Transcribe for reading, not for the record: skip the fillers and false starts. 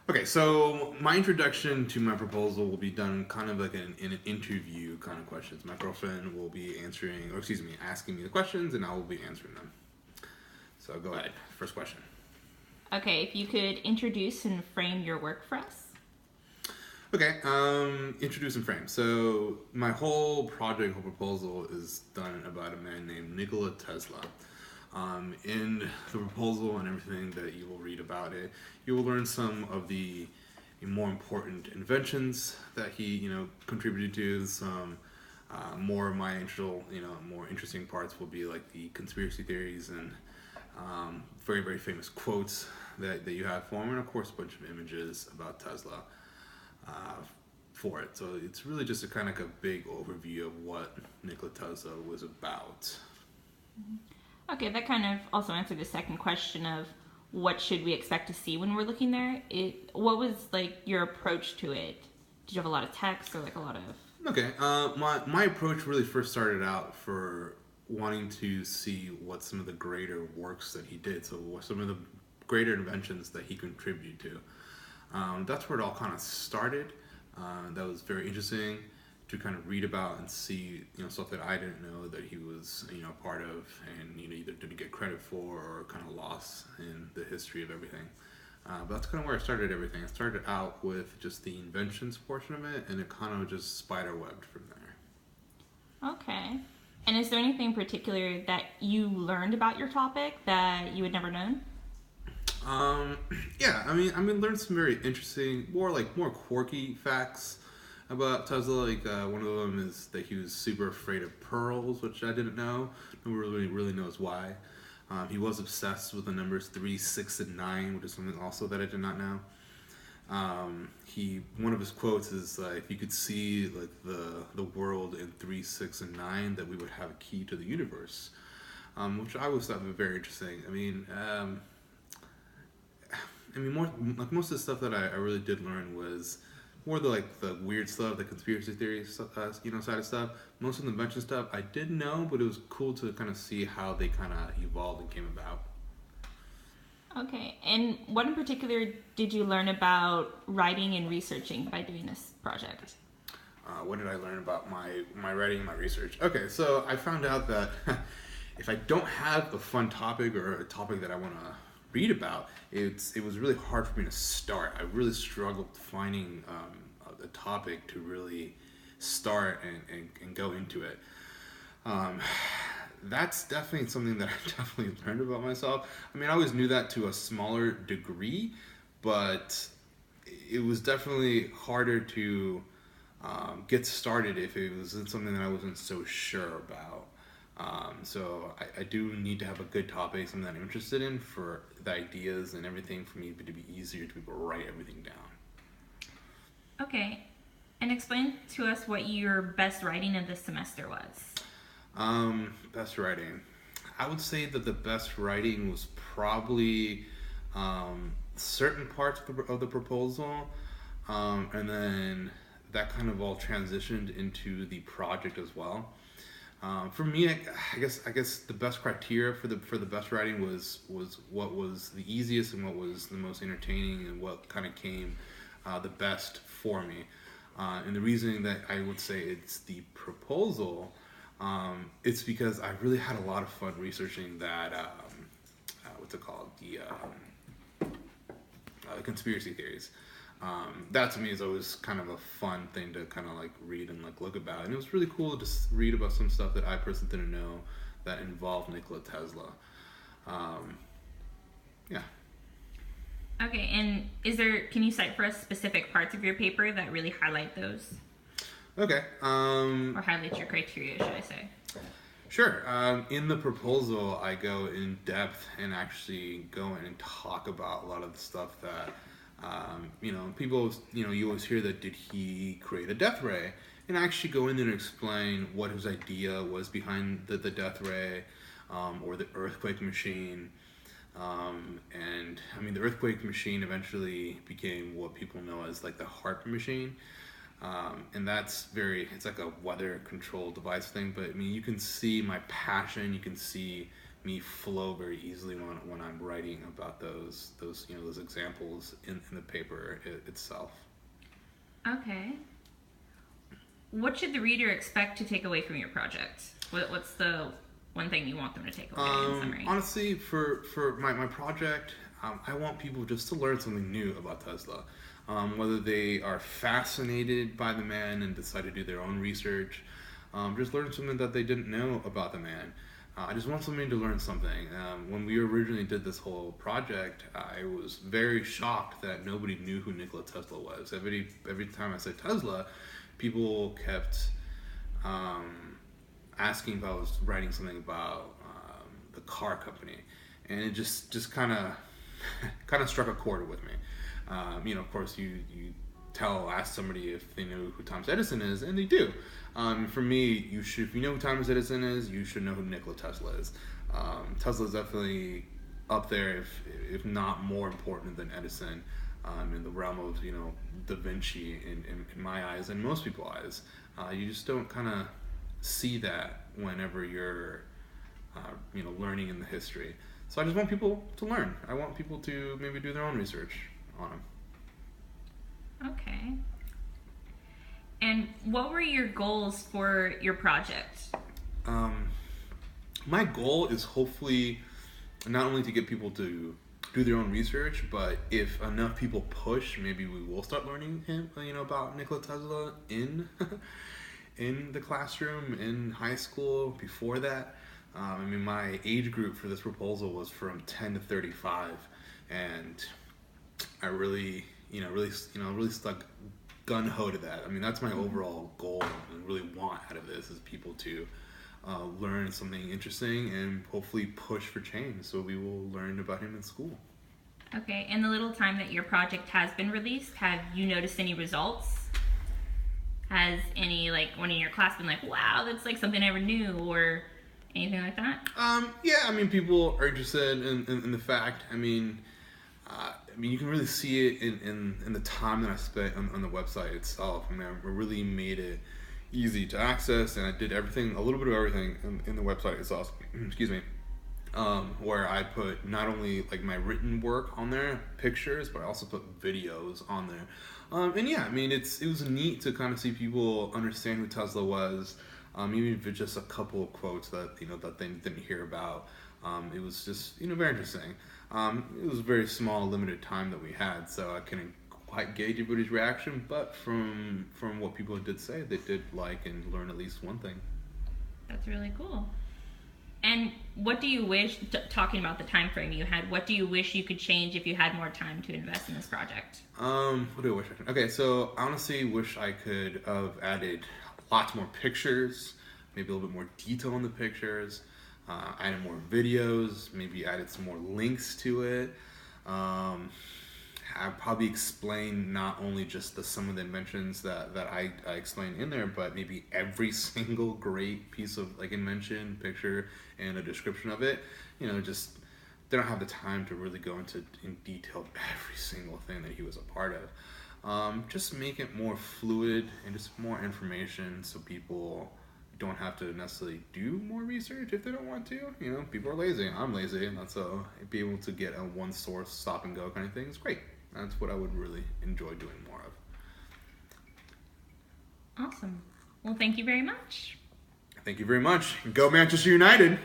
Okay, so my introduction to my proposal will be done kind of like in an interview kind of questions. My girlfriend will be answering, or excuse me, asking me the questions, and I will be answering them. So go ahead. First question. Okay, if you could introduce and frame your work for us. Okay, introduce and frame. So my whole project, whole proposal is done about a man named Nikola Tesla. In the proposal and everything that you will read about it, you will learn some of the more important inventions that he, contributed to. Some more of my more interesting parts will be like the conspiracy theories and very, very famous quotes that you have for him, and of course, a bunch of images about Tesla uh, for it. So it's really just a kind of like a big overview of what Nikola Tesla was about. Okay, that kind of also answered the second question of what should we expect to see when we're looking there. What was like your approach to it? Did you have a lot of text or like a lot of? Okay, my approach really first started out for wanting to see what some of the greater works that he did. So what some of the greater inventions that he contributed to. That's where it all kind of started. That was very interesting to kind of read about and see, stuff that I didn't know that he was, part of, and either didn't get credit for or kind of lost in the history of everything. But that's kind of where I started everything. I started out with just the inventions portion of it, and it kind of just spider webbed from there. Okay. And is there anything particular that you learned about your topic that you had never known? Um, yeah, learned some very interesting, more quirky facts about Tesla. Like one of them is that he was super afraid of pearls, which I didn't know. Nobody really knows why. He was obsessed with the numbers 3, 6, and 9, which is something also that I did not know. He One of his quotes is if you could see like the world in 3, 6, and 9, that we would have a key to the universe, which I always thought was very interesting. More like most of the stuff that I really did learn was more the weird stuff, the conspiracy theories, side of stuff. Most of the invention stuff I did know, but it was cool to kind of see how they kind of evolved and came about. Okay. And what in particular did you learn about writing and researching by doing this project? What did I learn about my writing and my research? Okay, so I found out that if I don't have a fun topic or a topic that I want to read about, it was really hard for me to start. I really struggled finding a topic to really start and go into it. Um, that's definitely something that I definitely learned about myself. I always knew that to a smaller degree, but it was definitely harder to get started if it was something that I wasn't so sure about. So I do need to have a good topic, something that I'm interested in, for the ideas and everything, for me to be easier to be able to write everything down. Okay. And explain to us what your best writing of this semester was. Best writing. I would say that the best writing was probably certain parts of the proposal, and then that kind of all transitioned into the project as well. For me, I guess the best criteria for the best writing was what was the easiest and what was the most entertaining and what kind of came the best for me. And the reason that I would say it's the proposal, it's because I really had a lot of fun researching that. What's it called? The conspiracy theories. That to me is always kind of a fun thing to kind of like read and like look about, and it was really cool to just read about some stuff that I personally didn't know that involved Nikola Tesla. Um, yeah. Okay, and can you cite for us specific parts of your paper that really highlight those? Okay. Or highlight your criteria, should I say? Sure. In the proposal, I go in depth and actually go in and talk about a lot of the stuff that, people, you always hear that did he create a death ray? And I actually go in there and explain what his idea was behind the death ray, or the earthquake machine. The earthquake machine eventually became what people know as like the heart machine. And it's like a weather control device thing, but you can see my passion, you can see me flow very easily when I'm writing about those examples in the paper itself. Okay. What should the reader expect to take away from your project? What's the one thing you want them to take away in summary? Honestly, for my project, I want people just to learn something new about Tesla. Whether they are fascinated by the man and decide to do their own research, just learn something that they didn't know about the man. I just want somebody to learn something. When we originally did this whole project, I was very shocked that nobody knew who Nikola Tesla was. Every time I said Tesla, people kept asking if I was writing something about the car company, and it just kind of struck a chord with me. Of course, you ask somebody if they know who Thomas Edison is, and they do. For me, if you know who Thomas Edison is, you should know who Nikola Tesla is. Tesla is definitely up there, if not more important than Edison, in the realm of Da Vinci in my eyes and most people's eyes. You just don't kind of see that whenever you're learning in the history. So I just want people to learn. I want people to maybe do their own research on him. Okay. And what were your goals for your project? My goal is hopefully not only to get people to do their own research, but if enough people push, maybe we will start learning about Nikola Tesla in the classroom, in high school, before that. My age group for this proposal was from 10 to 35, and I really stuck gun-ho to that. That's my overall goal and really want out of this, is people to learn something interesting and hopefully push for change. So we will learn about him in school. Okay, in the little time that your project has been released, have you noticed any results? Has any, one in your class been like, wow, that's something I never knew, or anything like that? Yeah, people are interested in the fact. You can really see it in the time that I spent on the website itself. I really made it easy to access, and I did a little bit of everything in the website itself. Excuse me. Where I put not only my written work on there, pictures, but I also put videos on there. It was neat to kind of see people understand who Tesla was, even if it's just a couple of quotes that that they didn't hear about. It was just very interesting. It was a very small, limited time that we had, so I couldn't quite gauge everybody's reaction. But from what people did say, they did like and learn at least one thing. That's really cool. And what do you wish, talking about the time frame you had, what do you wish you could change if you had more time to invest in this project? What do I wish I could? Okay, so I honestly wish I could have added lots more pictures, maybe a little bit more detail in the pictures, added more videos, maybe added some more links to it. I probably explained not only just some of the inventions that I explained in there, but maybe every single great piece of invention, picture, and a description of it. Just they don't have the time to really go in detail every single thing that he was a part of. Just make it more fluid and just more information, so people don't have to necessarily do more research if they don't want to. People are lazy. I'm lazy, and that's be able to get a one source stop and go kind of thing is great. That's what I would really enjoy doing more of. Awesome. Well, thank you very much. Thank you very much. Go Manchester United!